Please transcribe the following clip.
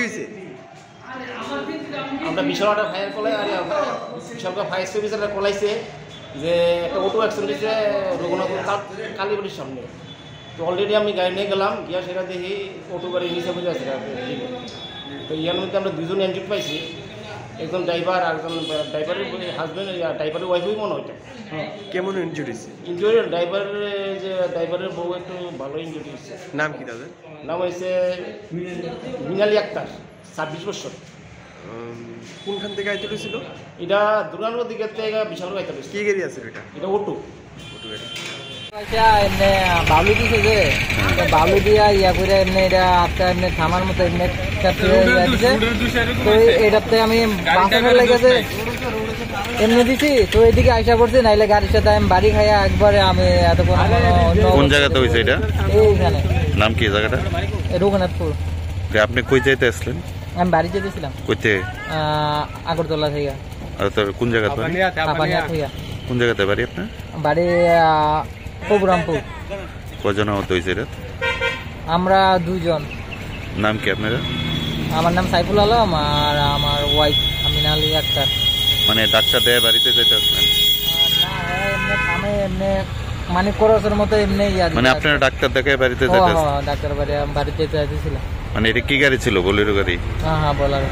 হয়েছে? আমরা বিশালটা ফায়ার কলাই আর বিশালকা ফায়ার সার্ভিসের কলাইছে যে একটা অটো অ্যাক্সিডেন্ট হয়েছে রঘুনাথপুর কালীবাড়ির সামনে। তো অলরেডি আমি গাড়ি নিয়ে গেলাম, গিয়া সেটা দেখি অটো গাড়ি নিচে বুঝে আছে। তো ইয়ার মধ্যে আমরা দুজন ইনজুর্ড পাইছি, একজন ড্রাইভার আর একজন ড্রাইভারের হাজব্যান্ড, ড্রাইভারের ওয়াইফই মনে হয়। কেমন ইনজুরি হয়েছে? ইনজুরি ড্রাইভারের বউ একটু ভালো ইনজুরি হয়েছে। নাম কি তাদের? নাম হয়েছে মিনালি আক্তার, 26 বছর। কোনখান থেকে আইতে ছিল? এটা দুর্গানগর দিকের থেকে বিশাল আইতে হয়েছে। কি গাড়ি আছে এটা? এটা অটো গাড়ি। এমনি বালু দিছে যে বালু দিয়া ইয়া করে এমনি এটা আটটা এমনি থামার মতো এমনি তো এটাতে আমি বাঁচানোর লেগেছে এমনি দিছি। তো এদিকে আইসা পড়ছি, নাইলে গাড়ির সাথে আমি বাড়ি খাইয়া একবারে আমি এতক্ষণ। কোন জায়গাতে হয়েছে এটা? এইখানে। নাম কি জায়গাটা? রঘুনাথপুর। আপনি কই যাইতে আসলেন? আমি বাড়ি যেতেছিলাম। কইতে? আগরতলা থেকে। আর তোর কোন জায়গাতে বাড়ি? পাপানিয়া থেকে। কোন জায়গাতে বাড়ি আপনার? বাড়ি প্রভুরামপুর। কজন আহত হয়েছে এটা? আমরা দুজন। নাম কি আপনারা? আমার নাম সাইফুল আলম আর আমার ওয়াইফ মিনালি আক্তার। মানে ডাক্তার দেয় বাড়িতে যেতে আসলেন? না, এমনি থামে এমনি মানে খরচের মতো এমনি ইয়া। মানে আপনারা ডাক্তার দেখে বাড়িতে যেতে আসলেন? ডাক্তার বাড়িতে যেতে চাইছিলাম। মানে এটা কি গাড়ি ছিল? বোলেরো গাড়ি? হ্যাঁ, বলার।